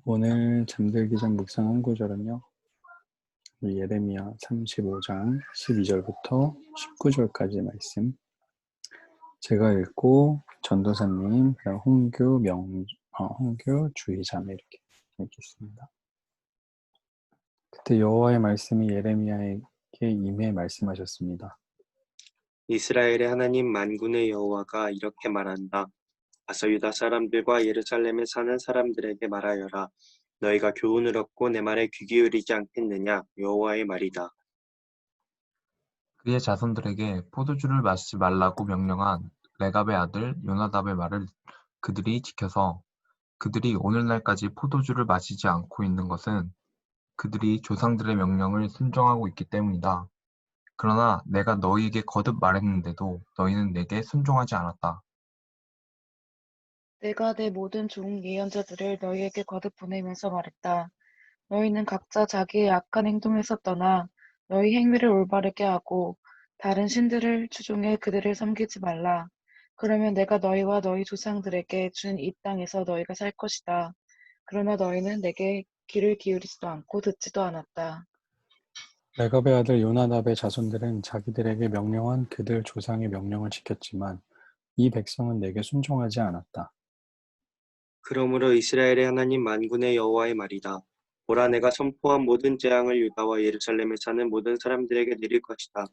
오늘 잠들기 전 묵상한 구절은요. 예레미야 35장 12절부터 19절까지 말씀. 제가 읽고 전도사님, 홍규 주의자매 이렇게 읽겠습니다. 그때 여호와의 말씀이 예레미야에게 임해 말씀하셨습니다. 이스라엘의 하나님 만군의 여호와가 이렇게 말한다. 가서 유다 사람들과 예루살렘에 사는 사람들에게 말하여라. 너희가 교훈을 얻고 내 말에 귀 기울이지 않겠느냐? 여호와의 말이다. 그의 자손들에게 포도주를 마시지 말라고 명령한 레갑의 아들 요나답의 말을 그들이 지켜서 그들이 오늘날까지 포도주를 마시지 않고 있는 것은 그들이 조상들의 명령을 순종하고 있기 때문이다. 그러나 내가 너희에게 거듭 말했는데도 너희는 내게 순종하지 않았다. 내가 내 모든 종 예언자들을 너희에게 거듭 보내면서 말했다. 너희는 각자 자기의 악한 행동에서 떠나 너희 행위를 올바르게 하고 다른 신들을 추종해 그들을 섬기지 말라. 그러면 내가 너희와 너희 조상들에게 준 이 땅에서 너희가 살 것이다. 그러나 너희는 내게 귀를 기울이지도 않고 듣지도 않았다. 레갑의 아들 요나답의 자손들은 자기들에게 명령한 그들 조상의 명령을 지켰지만 이 백성은 내게 순종하지 않았다. 그러므로 이스라엘의 하나님 만군의 여호와의 말이다. 보라, 내가 선포한 모든 재앙을 유다와 예루살렘에 사는 모든 사람들에게 내릴 것이다.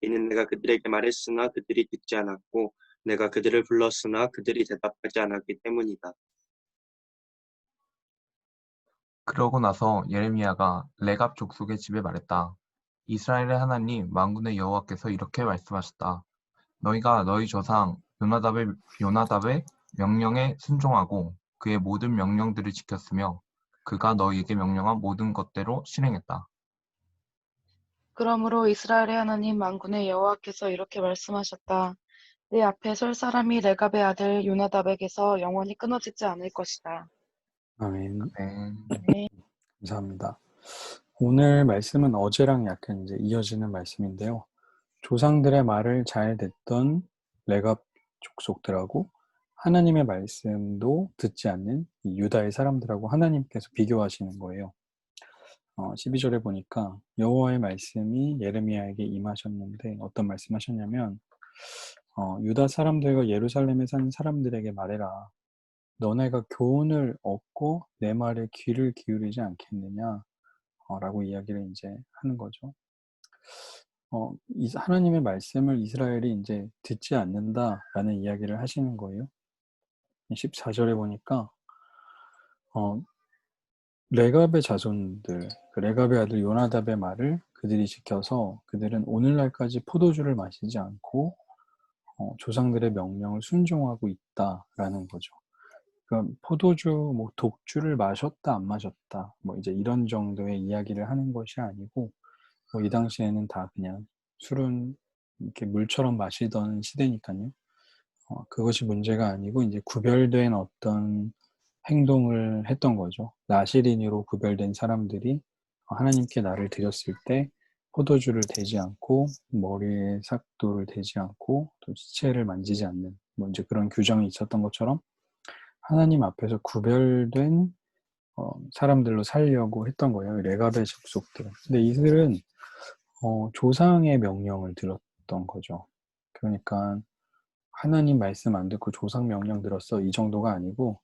이는 내가 그들에게 말했으나 그들이 듣지 않았고 내가 그들을 불렀으나 그들이 대답하지 않았기 때문이다. 그러고 나서 예레미야가 레갑 족속의 집에 말했다. 이스라엘의 하나님 만군의 여호와께서 이렇게 말씀하셨다. 너희가 너희 조상 요나답의 명령에 순종하고 그의 모든 명령들을 지켰으며 그가 너희에게 명령한 모든 것대로 실행했다. 그러므로 이스라엘의 하나님 만군의 여호와께서 이렇게 말씀하셨다. 내 앞에 설 사람이 레갑의 아들 요나답에게서 영원히 끊어지지 않을 것이다. 아멘. 네. 감사합니다. 오늘 말씀은 어제랑 약간 이제 이어지는 말씀인데요. 조상들의 말을 잘 듣던 레갑 족속들하고 하나님의 말씀도 듣지 않는 이 유다의 사람들하고 하나님께서 비교하시는 거예요. 12절에 보니까 여호와의 말씀이 예레미야에게 임하셨는데 어떤 말씀하셨냐면 유다 사람들과 예루살렘에 사는 사람들에게 말해라. 너네가 교훈을 얻고 내 말에 귀를 기울이지 않겠느냐? 라고 이야기를 이제 하는 거죠. 하나님의 말씀을 이스라엘이 이제 듣지 않는다라는 이야기를 하시는 거예요. 14절에 보니까 레갑의 자손들, 그 레갑의 아들 요나답의 말을 그들이 지켜서 그들은 오늘날까지 포도주를 마시지 않고 조상들의 명령을 순종하고 있다라는 거죠. 그러니까 포도주, 뭐 독주를 마셨다 안 마셨다, 뭐 이제 이런 정도의 이야기를 하는 것이 아니고 뭐 이 당시에는 다 그냥 술은 이렇게 물처럼 마시던 시대니까요. 그것이 문제가 아니고 이제 구별된 어떤 행동을 했던 거죠. 나시린으로 구별된 사람들이 하나님께 나를 드렸을 때 포도주를 대지 않고 머리에 삭도를 대지 않고 또 시체를 만지지 않는 뭐 이제 그런 규정이 있었던 것처럼 하나님 앞에서 구별된 사람들로 살려고 했던 거예요. 레갑의 족속들은. 근데 이들은 조상의 명령을 들었던 거죠. 그러니까 하나님 말씀 안 듣고 조상 명령 들었어 이 정도가 아니고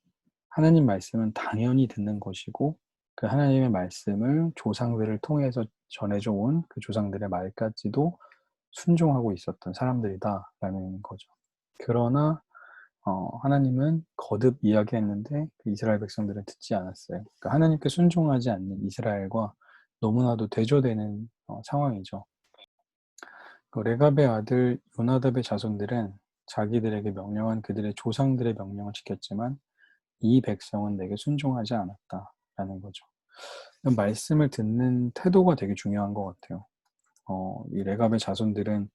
하나님 말씀은 당연히 듣는 것이고 그 하나님의 말씀을 조상들을 통해서 전해져 온 그 조상들의 말까지도 순종하고 있었던 사람들이다라는 거죠. 그러나 하나님은 거듭 이야기했는데 그 이스라엘 백성들은 듣지 않았어요. 그러니까 하나님께 순종하지 않는 이스라엘과 너무나도 대조되는 상황이죠. 그 레갑의 아들 요나답의 자손들은 자기들에게 명령한 그들의 조상들의 명령을 지켰지만 이 백성은 내게 순종하지 않았다라는 거죠. 말씀을 듣는 태도가 되게 중요한 것 같아요. 이 레갑의 자손들은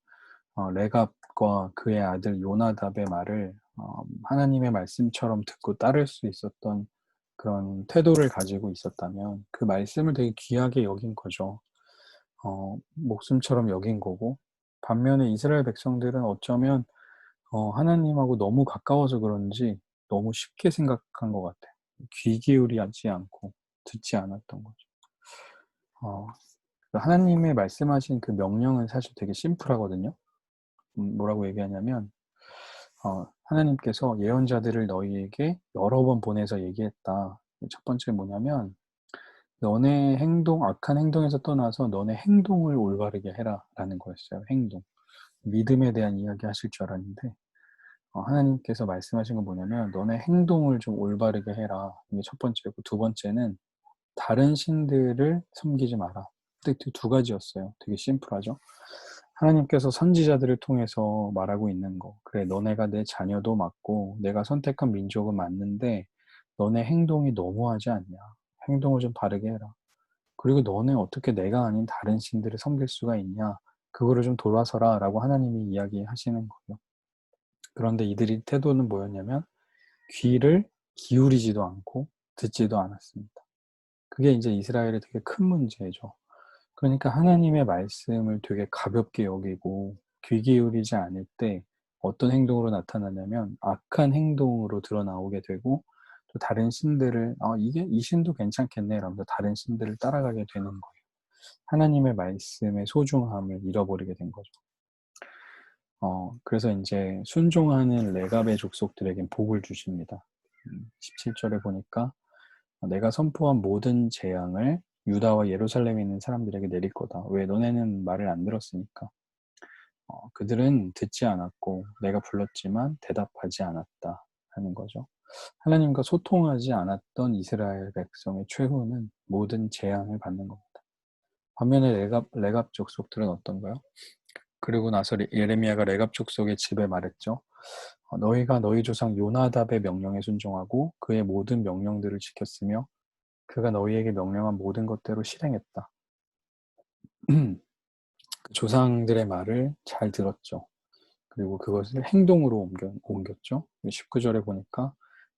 레갑과 그의 아들 요나답의 말을 하나님의 말씀처럼 듣고 따를 수 있었던 그런 태도를 가지고 있었다면 그 말씀을 되게 귀하게 여긴 거죠. 목숨처럼 여긴 거고 반면에 이스라엘 백성들은 어쩌면 하나님하고 너무 가까워서 그런지 너무 쉽게 생각한 것 같아요. 귀 기울이지 않고 듣지 않았던 거죠. 하나님의 말씀하신 그 명령은 사실 되게 심플하거든요. 뭐라고 얘기하냐면 하나님께서 예언자들을 너희에게 여러 번 보내서 얘기했다. 첫 번째 뭐냐면 너네 행동, 악한 행동에서 떠나서 너네 행동을 올바르게 해라 라는 거였어요. 행동. 믿음에 대한 이야기 하실 줄 알았는데 하나님께서 말씀하신 건 뭐냐면 너네 행동을 좀 올바르게 해라. 이게 첫 번째고, 두 번째는 다른 신들을 섬기지 마라. 근데 두 가지였어요. 되게 심플하죠. 하나님께서 선지자들을 통해서 말하고 있는 거. 그래, 너네가 내 자녀도 맞고 내가 선택한 민족은 맞는데 너네 행동이 너무하지 않냐. 행동을 좀 바르게 해라. 그리고 너네 어떻게 내가 아닌 다른 신들을 섬길 수가 있냐. 그거를 좀 돌아서라 라고 하나님이 이야기하시는 거예요. 그런데 이들이 태도는 뭐였냐면 귀를 기울이지도 않고 듣지도 않았습니다. 그게 이제 이스라엘의 되게 큰 문제죠. 그러니까 하나님의 말씀을 되게 가볍게 여기고 귀 기울이지 않을 때 어떤 행동으로 나타나냐면 악한 행동으로 드러나오게 되고, 또 다른 신들을 이게 이 신도 괜찮겠네 라면서 다른 신들을 따라가게 되는 거예요. 하나님의 말씀의 소중함을 잃어버리게 된 거죠. 그래서 이제 순종하는 레갑의 족속들에겐 복을 주십니다. 17절에 보니까 내가 선포한 모든 재앙을 유다와 예루살렘에 있는 사람들에게 내릴 거다. 왜? 너네는 말을 안 들었으니까. 그들은 듣지 않았고 내가 불렀지만 대답하지 않았다 하는 거죠. 하나님과 소통하지 않았던 이스라엘 백성의 최후는 모든 재앙을 받는 겁니다. 반면에 레갑 족속들은 어떤가요? 그리고 나서 예레미야가 레갑 족속의 집에 말했죠. 너희가 너희 조상 요나답의 명령에 순종하고 그의 모든 명령들을 지켰으며 그가 너희에게 명령한 모든 것대로 실행했다. 그 조상들의 말을 잘 들었죠. 그리고 그것을 행동으로 옮겼죠. 19절에 보니까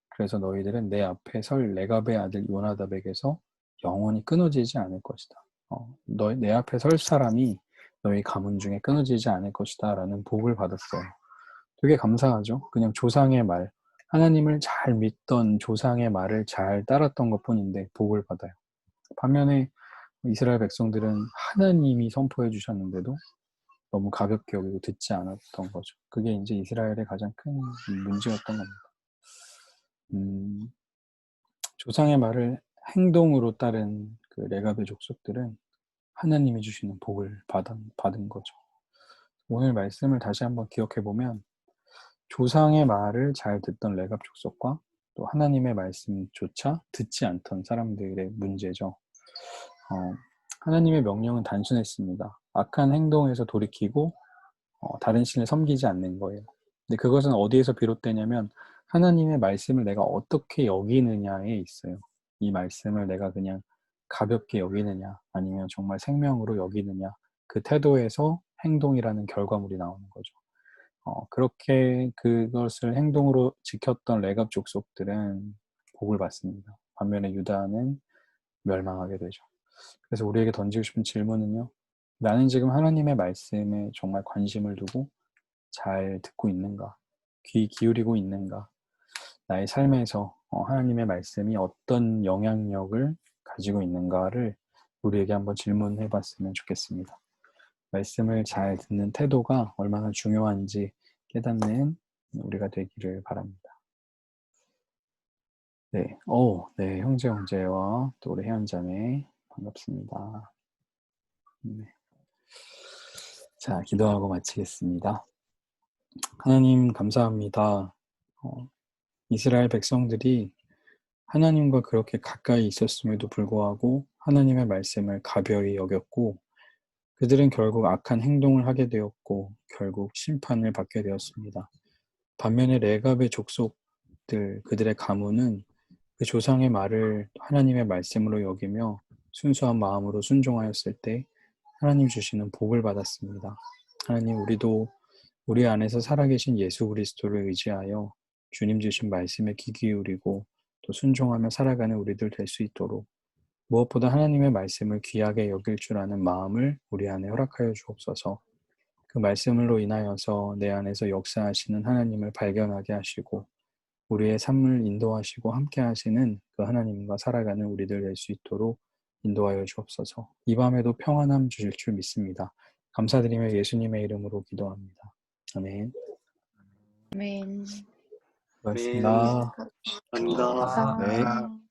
그래서 너희들은 내 앞에 설 레갑의 아들 요나답에게서 영원히 끊어지지 않을 것이다. 내 앞에 설 사람이 너희 가문 중에 끊어지지 않을 것이다 라는 복을 받았어요. 되게 감사하죠. 그냥 조상의 말, 하나님을 잘 믿던 조상의 말을 잘 따랐던 것뿐인데 복을 받아요. 반면에 이스라엘 백성들은 하나님이 선포해 주셨는데도 너무 가볍게 여기고 듣지 않았던 거죠. 그게 이제 이스라엘의 가장 큰 문제였던 겁니다. 조상의 말을 행동으로 따른 그 레갑의 족속들은 하나님이 주시는 복을 받은 거죠. 오늘 말씀을 다시 한번 기억해 보면 조상의 말을 잘 듣던 레갑 족속과 또 하나님의 말씀조차 듣지 않던 사람들의 문제죠. 하나님의 명령은 단순했습니다. 악한 행동에서 돌이키고 다른 신을 섬기지 않는 거예요. 근데 그것은 어디에서 비롯되냐면 하나님의 말씀을 내가 어떻게 여기느냐에 있어요. 이 말씀을 내가 그냥 가볍게 여기느냐 아니면 정말 생명으로 여기느냐, 그 태도에서 행동이라는 결과물이 나오는 거죠. 그렇게 그것을 행동으로 지켰던 레갑 족속들은 복을 받습니다. 반면에 유다는 멸망하게 되죠. 그래서 우리에게 던지고 싶은 질문은요. 나는 지금 하나님의 말씀에 정말 관심을 두고 잘 듣고 있는가? 귀 기울이고 있는가? 나의 삶에서 하나님의 말씀이 어떤 영향력을 가지고 있는가를 우리에게 한번 질문해 봤으면 좋겠습니다. 말씀을 잘 듣는 태도가 얼마나 중요한지 깨닫는 우리가 되기를 바랍니다. 네, 네, 형제와 또 우리 혜연자매 반갑습니다. 네. 자, 기도하고 마치겠습니다. 하나님 감사합니다. 이스라엘 백성들이 하나님과 그렇게 가까이 있었음에도 불구하고 하나님의 말씀을 가벼이 여겼고 그들은 결국 악한 행동을 하게 되었고 결국 심판을 받게 되었습니다. 반면에 레갑의 족속들, 그들의 가문은 그 조상의 말을 하나님의 말씀으로 여기며 순수한 마음으로 순종하였을 때 하나님 주시는 복을 받았습니다. 하나님, 우리도 우리 안에서 살아계신 예수 그리스도를 의지하여 주님 주신 말씀에 귀 기울이고 또 순종하며 살아가는 우리들 될 수 있도록 무엇보다 하나님의 말씀을 귀하게 여길 줄 아는 마음을 우리 안에 허락하여 주옵소서. 그 말씀으로 인하여서 내 안에서 역사하시는 하나님을 발견하게 하시고 우리의 삶을 인도하시고 함께 하시는 그 하나님과 살아가는 우리들 될 수 있도록 인도하여 주옵소서. 이 밤에도 평안함 주실 줄 믿습니다. 감사드리며 예수님의 이름으로 기도합니다. 아멘. 아멘. 고맙습니다. 감사합니다. 네. 감사합니다.